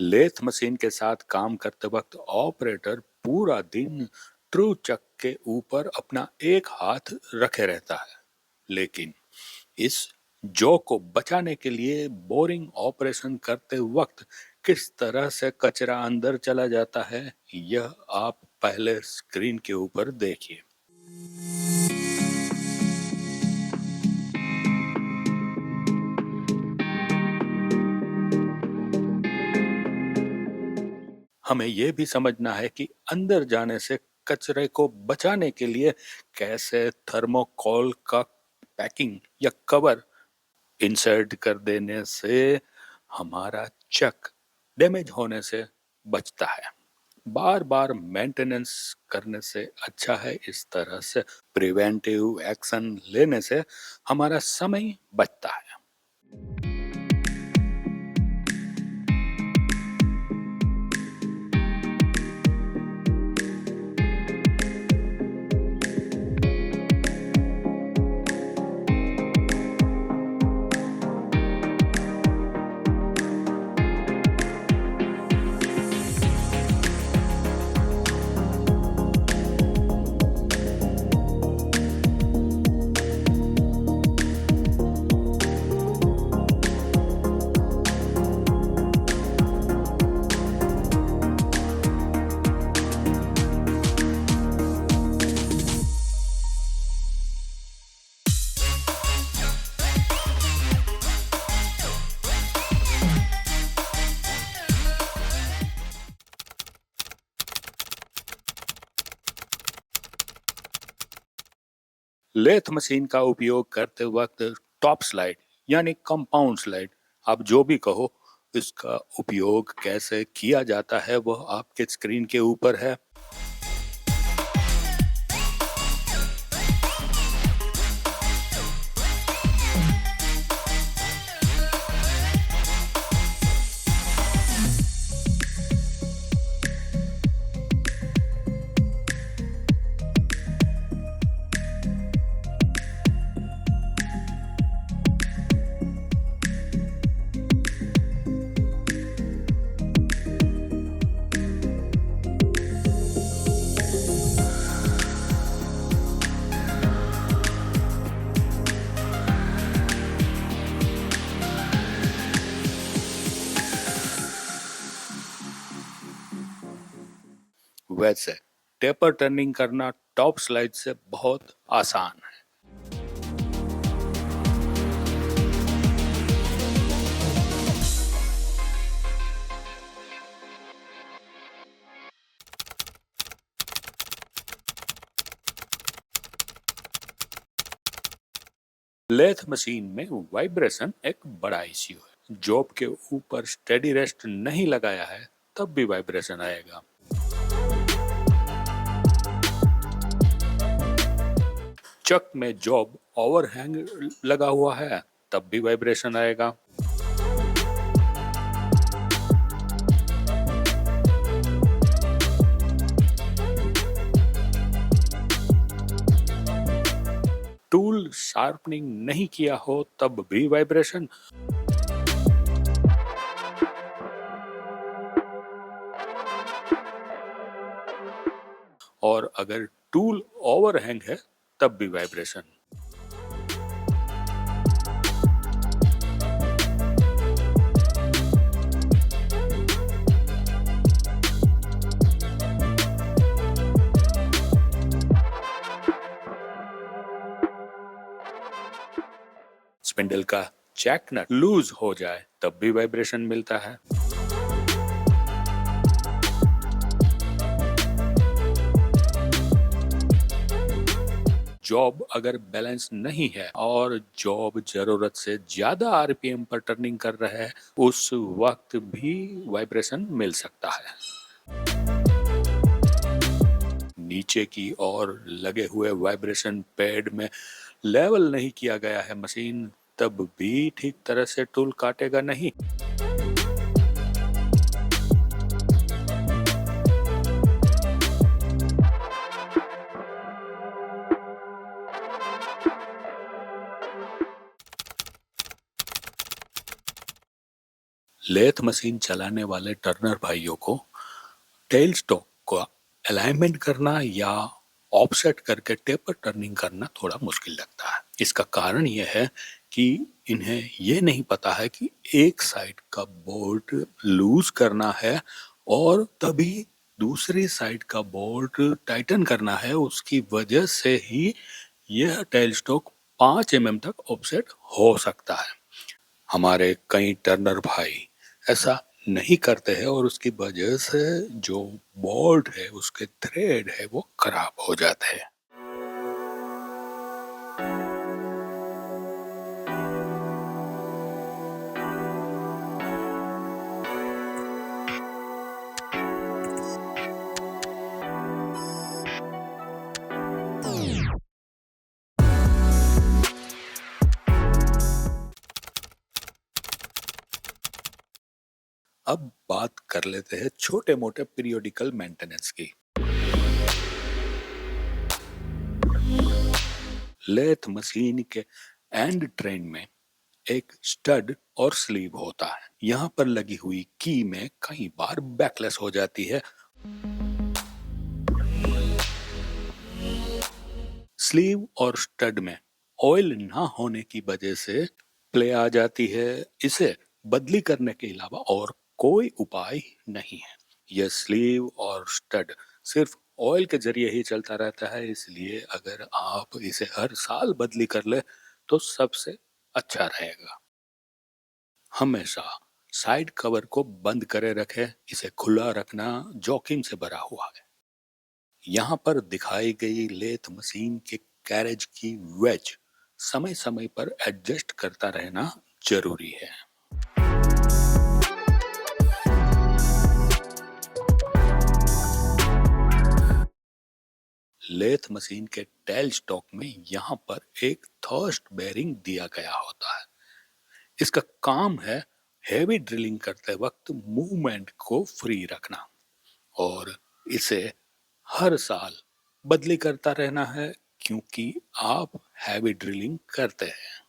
Lathe machine के साथ काम करते वक्त ऑपरेटर पूरा दिन ट्रू चक के ऊपर अपना एक हाथ रखे रहता है, लेकिन इस जॉ को बचाने के लिए बोरिंग ऑपरेशन करते वक्त किस तरह से कचरा अंदर चला जाता है, यह आप पहले स्क्रीन के ऊपर देखिए। हमें यह भी समझना है कि अंदर जाने से कचरे को बचाने के लिए कैसे थर्मोकोल का पैकिंग या कवर इंसर्ट कर देने से हमारा चक डैमेज होने से बचता है। बार बार मेंटेनेंस करने से अच्छा है इस तरह से प्रिवेंटिव एक्शन लेने से हमारा समय बचता है। लेथ मशीन का उपयोग करते वक्त टॉप स्लाइड यानी कंपाउंड स्लाइड, आप जो भी कहो, इसका उपयोग कैसे किया जाता है वह आपके स्क्रीन के ऊपर है। वैसे टेपर टर्निंग करना टॉप स्लाइड से बहुत आसान है। लेथ मशीन में वाइब्रेशन एक बड़ा इश्यू है। जॉब के ऊपर स्टेडी रेस्ट नहीं लगाया है तब भी वाइब्रेशन आएगा। चक में जॉब ओवरहैंग लगा हुआ है तब भी वाइब्रेशन आएगा। टूल शार्पनिंग नहीं किया हो तब भी वाइब्रेशन। और अगर टूल ओवरहैंग है तब भी वाइब्रेशन। स्पिंडल का जैक नट लूज हो जाए तब भी वाइब्रेशन मिलता है। जॉब अगर बैलेंस नहीं है और जॉब जरूरत से ज्यादा आरपीएम पर टर्निंग कर रहा है, उस वक्त भी वाइब्रेशन मिल सकता है। नीचे की ओर लगे हुए वाइब्रेशन पैड में लेवल नहीं किया गया है मशीन, तब भी ठीक तरह से टूल काटेगा नहीं। लेथ मशीन चलाने वाले टर्नर भाइयों को टेल स्टॉक का अलाइनमेंट करना या ऑफसेट करके टेपर टर्निंग करना थोड़ा मुश्किल लगता है। इसका कारण यह है कि इन्हें यह नहीं पता है कि एक साइड का बोल्ट लूज करना है और तभी दूसरी साइड का बोल्ट टाइटन करना है। उसकी वजह से ही यह टेल स्टॉक 5 mm तक ऑफसेट हो सकता है। हमारे कई टर्नर भाई ऐसा नहीं करते हैं और उसकी वजह से जो बोल्ट है, उसके थ्रेड है, वो खराब हो जाते हैं। अब बात कर लेते हैं छोटे मोटे पीरियोडिकल मेंटेनेंस की। लेथ मशीन के एंड ट्रेन में एक स्टड और स्लीव होता है। यहाँ पर लगी हुई की में कई बार बैकलेस हो जाती है। स्लीव और स्टड में ऑयल ना होने की वजह से प्ले आ जाती है। इसे बदली करने के अलावा और कोई उपाय नहीं है। यह स्लीव और स्टड सिर्फ ऑयल के जरिए ही चलता रहता है, इसलिए अगर आप इसे हर साल बदली कर ले तो सबसे अच्छा रहेगा। हमेशा साइड कवर को बंद करे रखें, इसे खुला रखना जोखिम से भरा हुआ है। यहाँ पर दिखाई गई लेथ मशीन के कैरेज की वेज समय समय पर एडजस्ट करता रहना जरूरी है। लेथ मशीन के टेल स्टॉक में यहाँ पर एक थर्स्ट बेरिंग दिया गया होता है। इसका काम है हेवी ड्रिलिंग करते वक्त मूवमेंट को फ्री रखना और इसे हर साल बदली करता रहना है, क्योंकि आप हैवी ड्रिलिंग करते हैं।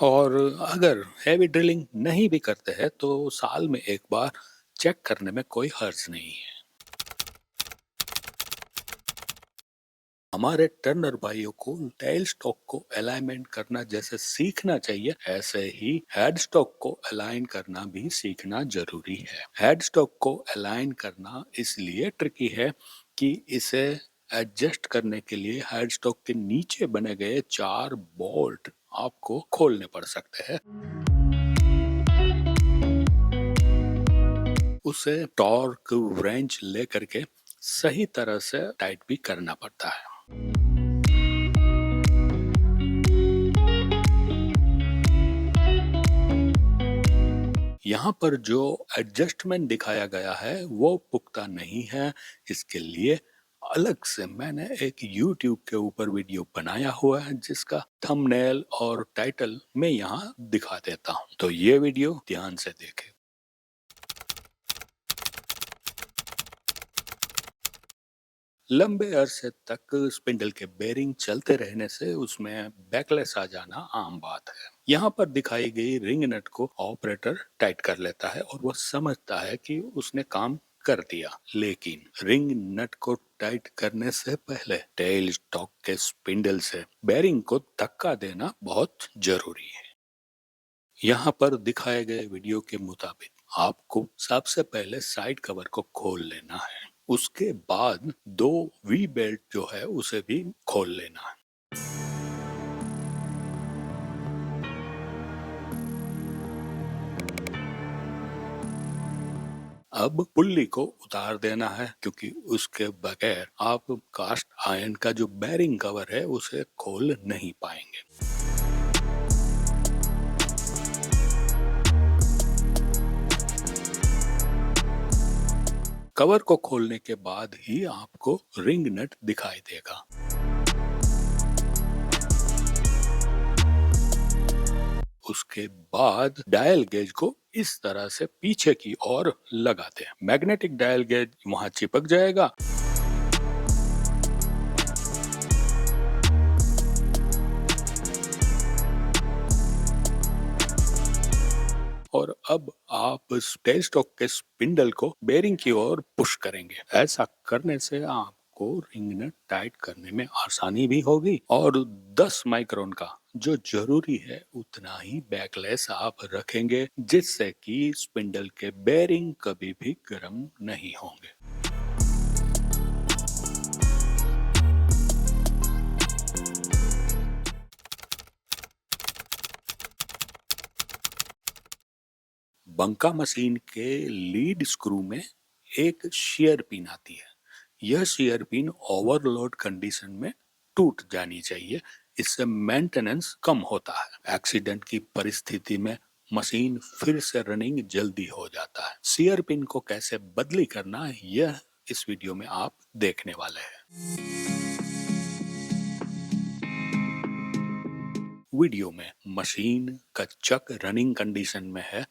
और अगर हैवी ड्रिलिंग नहीं भी करते हैं तो साल में एक बार चेक करने में कोई हर्ज नहीं है। हमारे टर्नर भाइयों को टेल स्टॉक को अलाइनमेंट करना जैसे सीखना चाहिए, ऐसे ही हेड स्टॉक को अलाइन करना भी सीखना जरूरी है। हेड स्टॉक को अलाइन करना इसलिए ट्रिकी है कि इसे एडजस्ट करने के लिए हेड स्टॉक के नीचे बने गए 4 बोल्ट आपको खोलने पड़ सकते हैं। उसे टॉर्क व्रेंच लेकर के सही तरह से टाइट भी करना पड़ता है। यहाँ पर जो एडजस्टमेंट दिखाया गया है वो पुख्ता नहीं है। इसके लिए अलग से मैंने एक YouTube के ऊपर वीडियो बनाया हुआ है, जिसका थंबनेल और टाइटल मैं यहाँ दिखा देता हूँ, तो ये वीडियो ध्यान से देखें। लंबे अरसे तक स्पिंडल के बेरिंग चलते रहने से उसमें बैकलेस आ जाना आम बात है। यहाँ पर दिखाई गई रिंग नट को ऑपरेटर टाइट कर लेता है और वो समझता है कि उसने काम कर दिया, लेकिन रिंग नट को टाइट करने से पहले टेल स्टॉक के स्पिंडल से बेरिंग को धक्का देना बहुत जरूरी है। यहाँ पर दिखाए गए वीडियो के मुताबिक आपको सबसे पहले साइड कवर को खोल लेना है, उसके बाद 2 वी बेल्ट जो है उसे भी खोल लेना है। अब पुल्ली को उतार देना है, क्योंकि उसके बगैर आप कास्ट आयरन का जो बेरिंग कवर है उसे खोल नहीं पाएंगे। कवर को खोलने के बाद ही आपको रिंग नट दिखाई देगा। उसके बाद डायल गेज को इस तरह से पीछे की ओर लगाते हैं। मैग्नेटिक डायल गेज वहां चिपक जाएगा और अब आप टेल स्टॉक के स्पिंडल को बेरिंग की ओर पुश करेंगे। ऐसा करने से आपको रिंग नट टाइट करने में आसानी भी होगी और 10 माइक्रोन का जो जरूरी है उतना ही बैकलेस आप रखेंगे, जिससे कि स्पिंडल के बेरिंग कभी भी गर्म नहीं होंगे। बंका मशीन के लीड स्क्रू में एक शेयर पिन आती है। यह शेयर पिन ओवरलोड कंडीशन में टूट जानी चाहिए, इससे मेंटेनेंस कम होता है। एक्सीडेंट की परिस्थिति में मशीन फिर से रनिंग जल्दी हो जाता है। शेयर पिन को कैसे बदली करना, यह इस वीडियो में आप देखने वाले हैं। वीडियो में मशीन का चक रनिंग कंडीशन में है,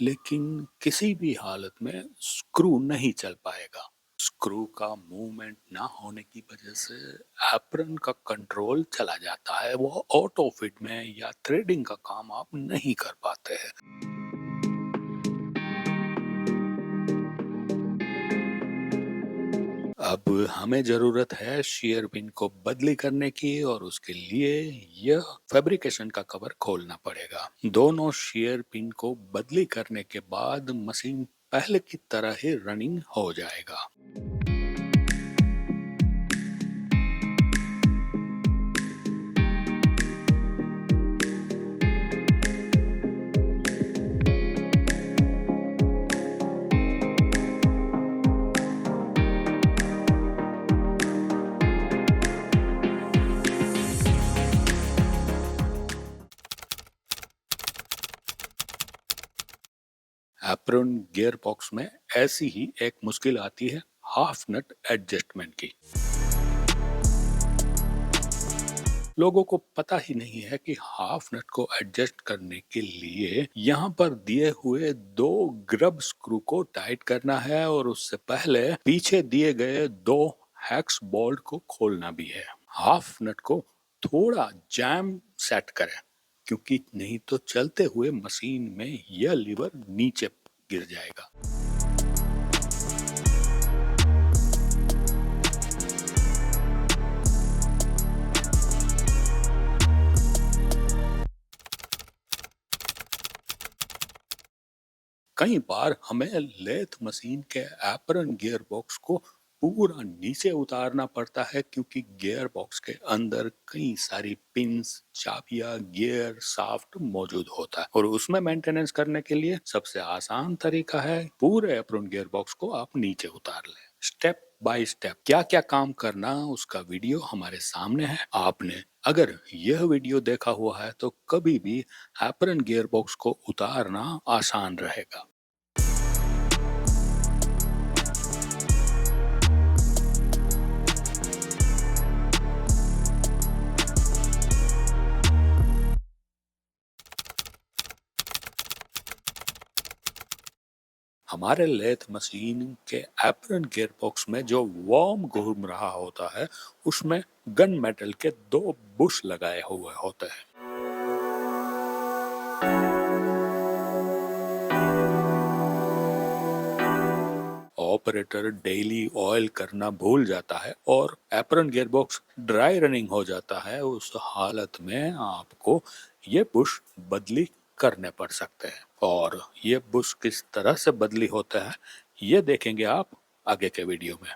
लेकिन किसी भी हालत में स्क्रू नहीं चल पाएगा। स्क्रू का मूवमेंट ना होने की वजह से एप्रन का कंट्रोल चला जाता है। वो ऑटो फिट में या थ्रेडिंग का काम आप नहीं कर पाते हैं। अब हमें जरूरत है शेयर पिन को बदली करने की, और उसके लिए यह फैब्रिकेशन का कवर खोलना पड़ेगा। दोनों शेयर पिन को बदली करने के बाद मशीन पहले की तरह ही रनिंग हो जाएगा। एप्रन गियर बॉक्स में ऐसी ही एक मुश्किल आती है हाफ नट एडजस्टमेंट की। लोगों को पता ही नहीं है कि हाफ नट को एडजस्ट करने के लिए यहाँ पर दिए हुए 2 ग्रब स्क्रू को टाइट करना है, और उससे पहले पीछे दिए गए 2 हेक्स बोल्ट को खोलना भी है। हाफ नट को थोड़ा जैम सेट करें, क्योंकि नहीं तो चलते हुए मशीन में यह लीवर नीचे गिर जाएगा। कई बार हमें लेथ मशीन के एप्रन गियर बॉक्स को पूरा नीचे उतारना पड़ता है, क्योंकि गियर बॉक्स के अंदर कई सारी पिंस, चाबियां, गियर शाफ्ट मौजूद होता है, और उसमें मेंटेनेंस करने के लिए सबसे आसान तरीका है पूरे एप्रन गियर बॉक्स को आप नीचे उतार लें। स्टेप बाय स्टेप क्या क्या काम करना, उसका वीडियो हमारे सामने है। आपने अगर यह वीडियो देखा हुआ है तो कभी भी एप्रन गियर बॉक्स को उतारना आसान रहेगा। हमारे लेथ मशीन के एप्रन गियर बॉक्स में जो वर्म घूम रहा होता है, उसमें गन मेटल के 2 बुश लगाए हुए होते हैं। ऑपरेटर डेली ऑयल करना भूल जाता है और apron gear box dry running हो जाता है। उस हालत में आपको ये बुश बदली करने पड़ सकते हैं, और ये बुश किस तरह से बदली होता है ये देखेंगे आप आगे के वीडियो में।